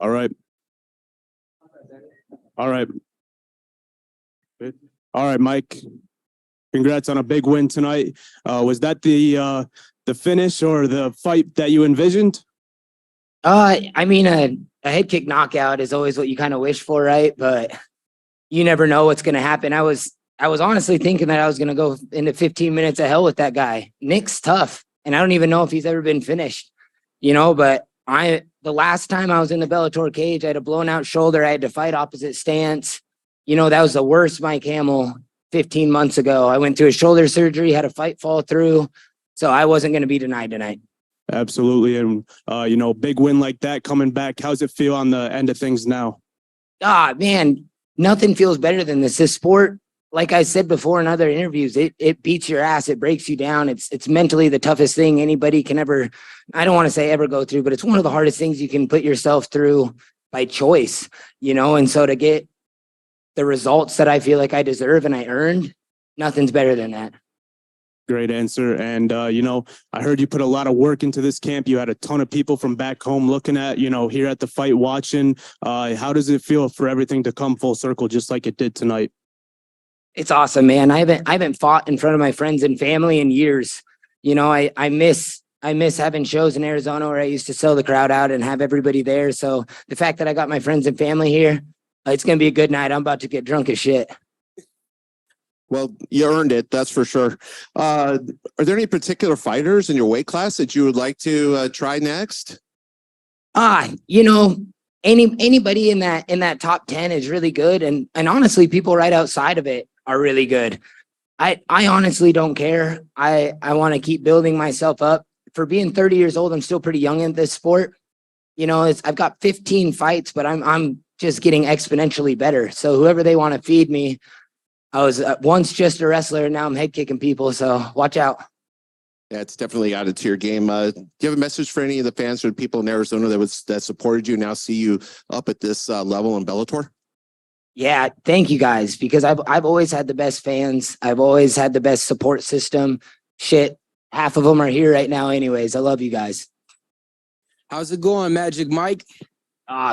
All right. All right. All right, Mike. Congrats on a big win tonight. Was that the finish or the fight that you envisioned? I mean, a head kick knockout is always what you kind of wish for, right? But you never know what's going to happen. I was honestly thinking that I was going to go into 15 minutes of hell with that guy. Nick's tough, and I don't even know if he's ever been finished, but the last time I was in the Bellator cage, I had a blown out shoulder. I had to fight opposite stance. That was the worst Mike Hamel 15 months ago. I went through a shoulder surgery, had a fight fall through. So I wasn't going to be denied tonight. Absolutely. And, big win like that coming back. How's it feel on the end of things now? Man, nothing feels better than this. This sport, like I said before in other interviews, it beats your ass. It breaks you down. It's mentally the toughest thing anybody can ever, I don't want to say ever go through, but it's one of the hardest things you can put yourself through by choice, and so to get the results that I feel like I deserve and I earned, nothing's better than that. Great answer. And, I heard you put a lot of work into this camp. You had a ton of people from back home looking at, here at the fight, watching. How does it feel for everything to come full circle, just like it did tonight? It's awesome, man. I haven't fought in front of my friends and family in years. I miss having shows in Arizona where I used to sell the crowd out and have everybody there. So the fact that I got my friends and family here, it's going to be a good night. I'm about to get drunk as shit. Well, you earned it, that's for sure. Are there any particular fighters in your weight class that you would like to try next? Anybody in that top 10 is really good. And honestly, people right outside of it are really good. I honestly don't care. I want to keep building myself up. For being 30 years old, I'm still pretty young in this sport. I've got 15 fights, but I'm just getting exponentially better. So whoever they want to feed me, I was once just a wrestler, and now I'm head kicking people. So watch out. Yeah, it's definitely added to your game. Do you have a message for any of the fans or people in Arizona that supported you, now see you up at this level in Bellator? Yeah, thank you guys, because I've always had the best fans. I've always had the best support system. Shit, half of them are here right now anyways. I love you guys. How's it going, Magic Mike?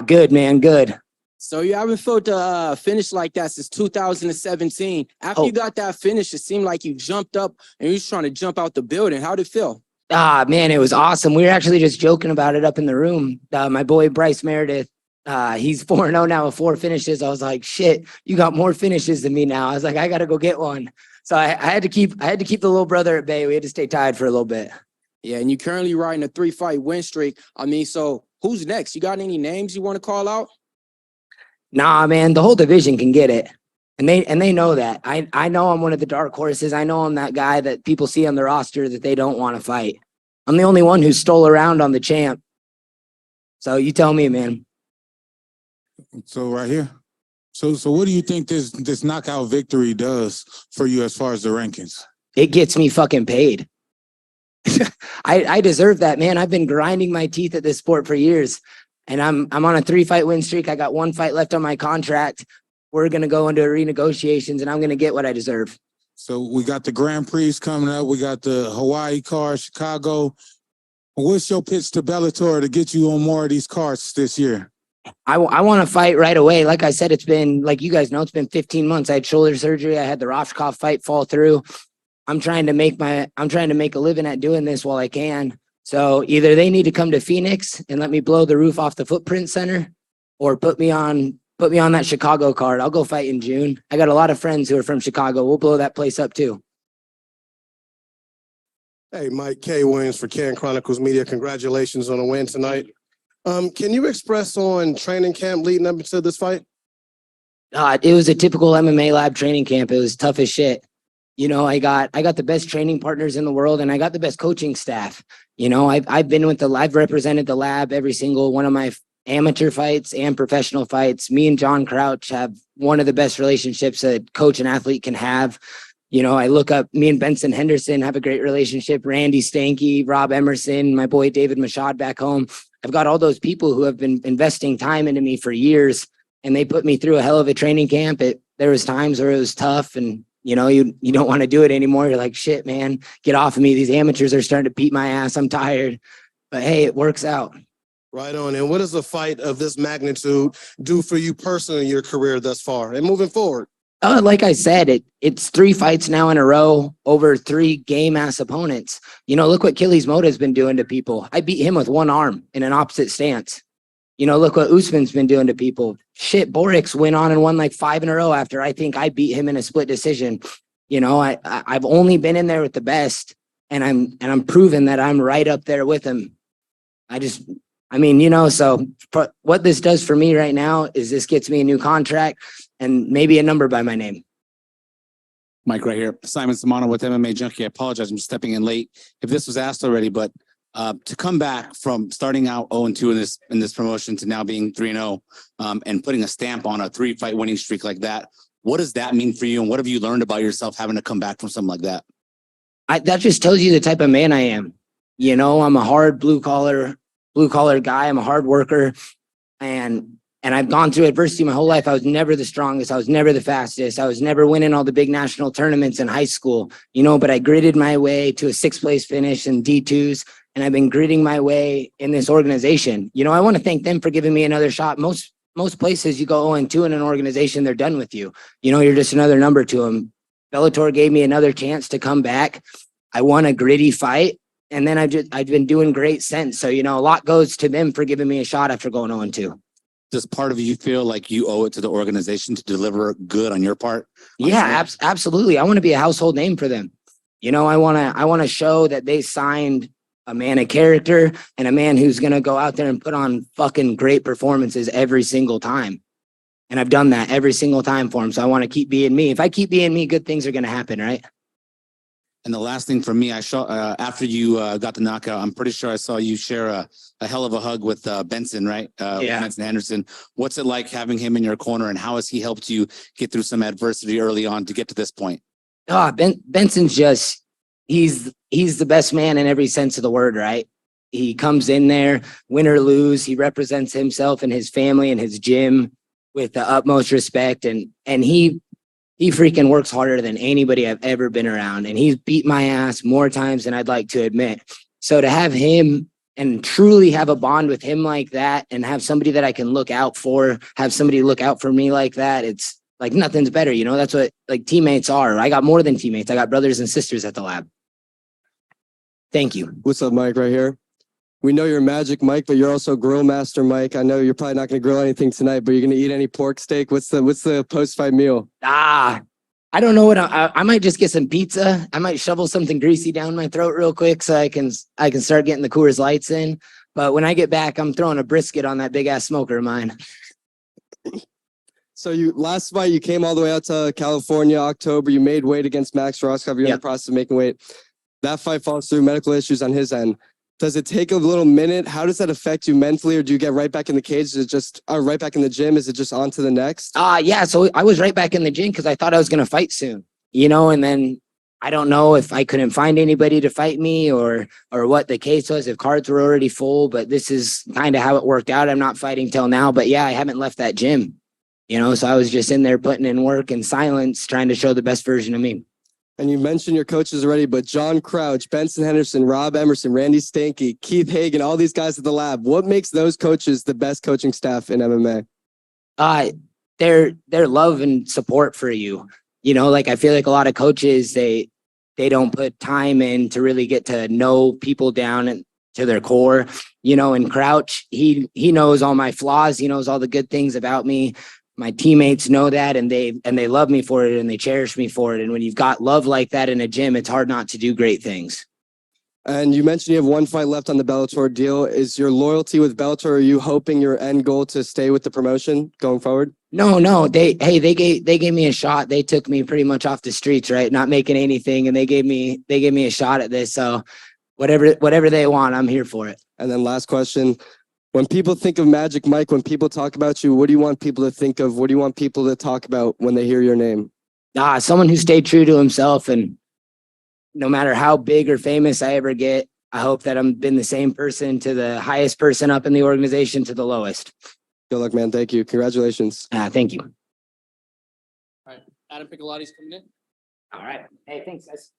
Good, man, good. So you haven't felt a finish like that since 2017. After you got that finish, it seemed like you jumped up and you was trying to jump out the building. How'd it feel? Man, it was awesome. We were actually just joking about it up in the room. My boy Bryce Meredith, he's 4-0 now with 4 finishes. I was like, shit, you got more finishes than me now. I was like, I got to go get one. So I had to keep the little brother at bay. We had to stay tied for a little bit. Yeah, and you're currently riding a 3-fight win streak. So who's next? You got any names you want to call out? Nah, man, the whole division can get it. And they know that. I know I'm one of the dark horses. I know I'm that guy that people see on the roster that they don't want to fight. I'm the only one who stole around on the champ. So you tell me, man. So right here. So what do you think this knockout victory does for you as far as the rankings? It gets me fucking paid. I deserve that, man. I've been grinding my teeth at this sport for years. And I'm on a 3-fight win streak. I got 1 fight left on my contract. We're going to go into renegotiations, and I'm going to get what I deserve. So we got the Grand Prix coming up. We got the Hawaii card, Chicago. What's your pitch to Bellator to get you on more of these cards this year? I want to fight right away. Like I said, it's been, like you guys know, it's been 15 months. I had shoulder surgery. I had the Roshkov fight fall through. I'm trying to make a living at doing this while I can. So either they need to come to Phoenix and let me blow the roof off the Footprint Center, or put me on that Chicago card. I'll go fight in June. I got a lot of friends who are from Chicago. We'll blow that place up too. Hey, Mike K. Williams for Can Chronicles Media. Congratulations on a win tonight. Can you express on training camp leading up to this fight? It was a typical MMA lab training camp. It was tough as shit. I got the best training partners in the world, and I got the best coaching staff. I've represented the lab every single one of my amateur fights and professional fights. Me and John Crouch have one of the best relationships a coach and athlete can have. I look up, me and Benson Henderson have a great relationship. Randy Stanky, Rob Emerson, my boy David Mashad back home. I've got all those people who have been investing time into me for years, and they put me through a hell of a training camp. There was times where it was tough, and you don't want to do it anymore. You're like, shit, man, get off of me. These amateurs are starting to beat my ass. I'm tired. But hey, it works out. Right on. And what does a fight of this magnitude do for you personally in your career thus far and moving forward? Like I said, it's 3 fights now in a row over 3 game ass opponents. You know, look what Achilles Mota's been doing to people. I beat him with 1 arm in an opposite stance. You know, look what Usman's been doing to people. Shit, Borix went on and won like 5 in a row after I think I beat him in a split decision. You know, I've only been in there with the best, and I'm proving that I'm right up there with him. I mean, you know, so what this does for me right now is this gets me a new contract and maybe a number by my name. Mike right here. Simon Simano with MMA Junkie. I apologize. I'm stepping in late. If this was asked already, but to come back from starting out 0-2 in this promotion to now being 3-0 and putting a stamp on a 3-fight winning streak like that, what does that mean for you? And what have you learned about yourself having to come back from something like that? That just tells you the type of man I am. You know, I'm a hard blue collar guy. I'm a hard worker, and I've gone through adversity my whole life. I was never the strongest. I was never the fastest. I was never winning all the big national tournaments in high school, you know, but I gritted my way to a 6th place finish in D2s. And I've been gritting my way in this organization. You know, I want to thank them for giving me another shot. Most places you go 0-2 in an organization, they're done with you. You know, you're just another number to them. Bellator gave me another chance to come back. I won a gritty fight, and then I've been doing great since. So, you know, a lot goes to them for giving me a shot after going 0-2. Does part of you feel like you owe it to the organization to deliver good on your part? Yeah, absolutely. I want to be a household name for them. You know, I want to show that they signed a man of character and a man who's going to go out there and put on fucking great performances every single time. And I've done that every single time for him. So I want to keep being me. If I keep being me, good things are going to happen, right? And the last thing for me, I saw after you got the knockout, I'm pretty sure I saw you share a hell of a hug with Benson, right? Yeah. Benson Henderson. What's it like having him in your corner, and how has he helped you get through some adversity early on to get to this point? Benson's just, he's the best man in every sense of the word, right? He comes in there, win or lose. He represents himself and his family and his gym with the utmost respect. And he freaking works harder than anybody I've ever been around. And he's beat my ass more times than I'd like to admit. So to have him and truly have a bond with him like that, and have somebody that I can look out for, have somebody look out for me like that, it's like nothing's better. You know, that's what like teammates are. I got more than teammates. I got brothers and sisters at the lab. Thank you. What's up, Mike, right here? We know you're Magic Mike, but you're also Grill Master Mike. I know you're probably not going to grill anything tonight, but you're going to eat any pork steak. What's the post-fight meal? I don't know what I might just get some pizza. I might shovel something greasy down my throat real quick so I can start getting the Coors Lights in. But when I get back, I'm throwing a brisket on that big ass smoker of mine. So last fight, you came all the way out to California, October. You made weight against Max Roscoff. You're in the process of making weight. That fight falls through, medical issues on his end. Does it take a little minute? How does that affect you mentally, or do you get right back in the cage? Is it just right back in the gym? Is it just on to the next? Yeah. So I was right back in the gym because I thought I was going to fight soon, you know, and then I don't know if I couldn't find anybody to fight me or what the case was, if cards were already full, but this is kind of how it worked out. I'm not fighting till now, but yeah, I haven't left that gym, you know, so I was just in there putting in work in silence, trying to show the best version of me. And you mentioned your coaches already, but John Crouch, Benson Henderson, Rob Emerson, Randy Stanky, Keith Hagan, all these guys at the lab. What makes those coaches the best coaching staff in MMA? Their love and support for you. You know, like I feel like a lot of coaches, they don't put time in to really get to know people down and to their core, you know, and Crouch, he knows all my flaws. He knows all the good things about me. My teammates know that, and they love me for it, and they cherish me for it. And when you've got love like that in a gym, it's hard not to do great things. And you mentioned you have one fight left on the Bellator deal. Is your loyalty with Bellator, are you hoping your end goal to stay with the promotion going forward? No. They gave me a shot. They took me pretty much off the streets, right? Not making anything. And they gave me a shot at this. So whatever they want, I'm here for it. And then last question. When people think of Magic Mike, when people talk about you, what do you want people to think of? What do you want people to talk about when they hear your name? Someone who stayed true to himself, and no matter how big or famous I ever get, I hope that I'm been the same person to the highest person up in the organization to the lowest. Good luck, man. Thank you. Congratulations. Thank you. All right. Adam Picolotti's coming in. All right. Hey, thanks, guys.